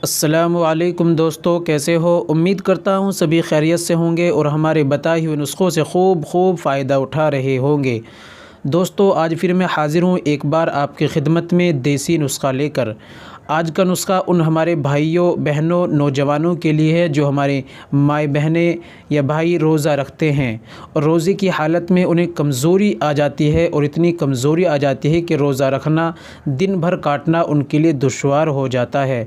السلام علیکم دوستو، کیسے ہو؟ امید کرتا ہوں سبھی خیریت سے ہوں گے اور ہمارے بتائے ہوئے نسخوں سے خوب فائدہ اٹھا رہے ہوں گے۔ دوستو آج پھر میں حاضر ہوں ایک بار آپ کی خدمت میں دیسی نسخہ لے کر۔ آج کا نسخہ ان ہمارے بھائیوں بہنوں نوجوانوں کے لیے ہے جو ہمارے مائیں بہنیں یا بھائی روزہ رکھتے ہیں اور روزے کی حالت میں انہیں کمزوری آ جاتی ہے، اور اتنی کمزوری آ جاتی ہے کہ روزہ رکھنا دن بھر کاٹنا ان کے لیے دشوار ہو جاتا ہے۔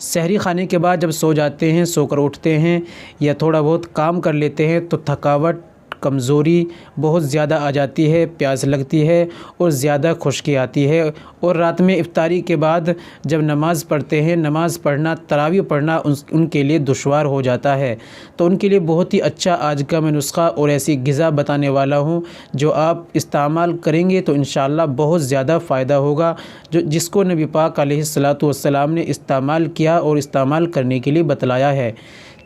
سحری کھانے کے بعد جب سو جاتے ہیں، سو کر اٹھتے ہیں یا تھوڑا بہت کام کر لیتے ہیں تو تھکاوٹ، کمزوری بہت زیادہ آ جاتی ہے، پیاس لگتی ہے اور زیادہ خشکی آتی ہے، اور رات میں افطاری کے بعد جب نماز پڑھتے ہیں، نماز پڑھنا، تراویح پڑھنا ان کے لیے دشوار ہو جاتا ہے۔ تو ان کے لیے بہت ہی اچھا آج کا میں نسخہ اور ایسی غذا بتانے والا ہوں جو آپ استعمال کریں گے تو انشاءاللہ بہت زیادہ فائدہ ہوگا، جس کو نبی پاک علیہ الصلاۃ والسلام نے استعمال کیا اور استعمال کرنے کے لیے بتلایا ہے۔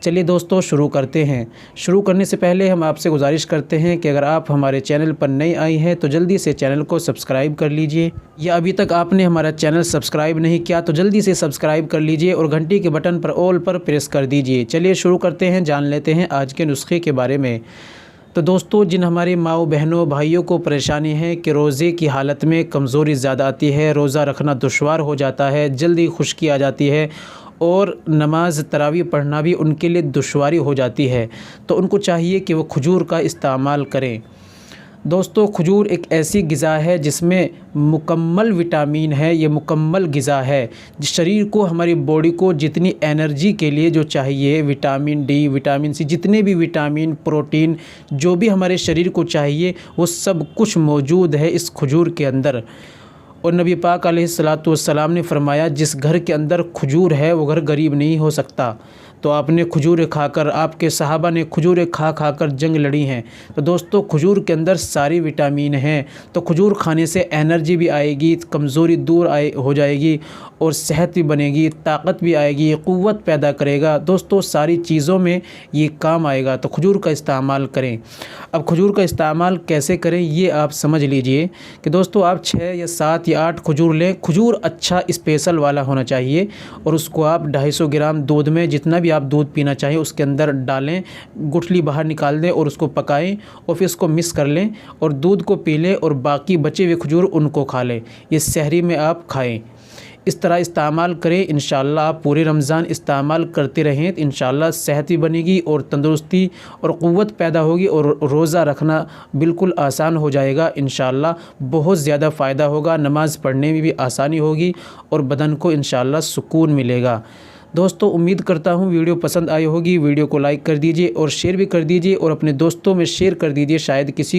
چلیے دوستو شروع کرتے ہیں۔ شروع کرنے سے پہلے ہم آپ سے گزارش کرتے ہیں کہ اگر آپ ہمارے چینل پر نئے آئے ہیں تو جلدی سے چینل کو سبسکرائب کر لیجئے، یا ابھی تک آپ نے ہمارا چینل سبسکرائب نہیں کیا تو جلدی سے سبسکرائب کر لیجئے اور گھنٹی کے بٹن پر آل پر پریس کر دیجئے۔ چلیے شروع کرتے ہیں، جان لیتے ہیں آج کے نسخے کے بارے میں۔ تو دوستو جن ہمارے ماؤں بہنوں بھائیوں کو پریشانی ہے کہ روزے کی حالت میں کمزوری زیادہ آتی ہے، روزہ رکھنا دشوار ہو جاتا ہے، جلدی خشکی آ جاتی ہے اور نماز تراویح پڑھنا بھی ان کے لیے دشواری ہو جاتی ہے، تو ان کو چاہیے کہ وہ کھجور کا استعمال کریں۔ دوستو کھجور ایک ایسی غذا ہے جس میں مکمل وٹامن ہے، یہ مکمل غذا ہے، شریر کو، ہماری باڈی کو جتنی انرجی کے لیے جو چاہیے، وٹامن ڈی، وٹامن سی، جتنے بھی وٹامن، پروٹین جو بھی ہمارے شریر کو چاہیے وہ سب کچھ موجود ہے اس کھجور کے اندر۔ اور نبی پاک علیہ الصلاۃ والسلام نے فرمایا جس گھر کے اندر کھجور ہے وہ گھر غریب نہیں ہو سکتا۔ تو آپ نے کھجور کھا کر، آپ کے صحابہ نے کھجور کھا کر جنگ لڑی ہیں۔ تو دوستو کھجور کے اندر ساری وٹامن ہیں، تو کھجور کھانے سے انرجی بھی آئے گی، کمزوری دور ہو جائے گی اور صحت بھی بنے گی، طاقت بھی آئے گی، قوت پیدا کرے گا۔ دوستو ساری چیزوں میں یہ کام آئے گا، تو کھجور کا استعمال کریں۔ اب کھجور کا استعمال کیسے کریں یہ آپ سمجھ لیجئے کہ دوستو آپ 6 یا 7 یا 8 کھجور لیں۔ کھجور اچھا اسپیشل والا ہونا چاہیے، اور اس کو آپ 250 گرام دودھ میں، جتنا بھی آپ دودھ پینا چاہیں اس کے اندر ڈالیں، گٹھلی باہر نکال دیں اور اس کو پکائیں اور پھر اس کو مکس کر لیں اور دودھ کو پی لیں، اور باقی بچے ہوئے کھجور ان کو کھا لیں۔ یہ سحری میں آپ کھائیں، اس طرح استعمال کریں۔ انشاءاللہ آپ پورے رمضان استعمال کرتے رہیں تو انشاءاللہ صحت بھی بنے گی اور تندرستی اور قوت پیدا ہوگی، اور روزہ رکھنا بالکل آسان ہو جائے گا۔ انشاءاللہ بہت زیادہ فائدہ ہوگا، نماز پڑھنے میں بھی آسانی ہوگی اور بدن کو انشاءاللہ سکون ملے گا۔ دوستو امید کرتا ہوں ویڈیو پسند آئی ہوگی، ویڈیو کو لائک کر دیجئے اور شیئر بھی کر دیجئے اور اپنے دوستوں میں شیئر کر دیجئے، شاید کسی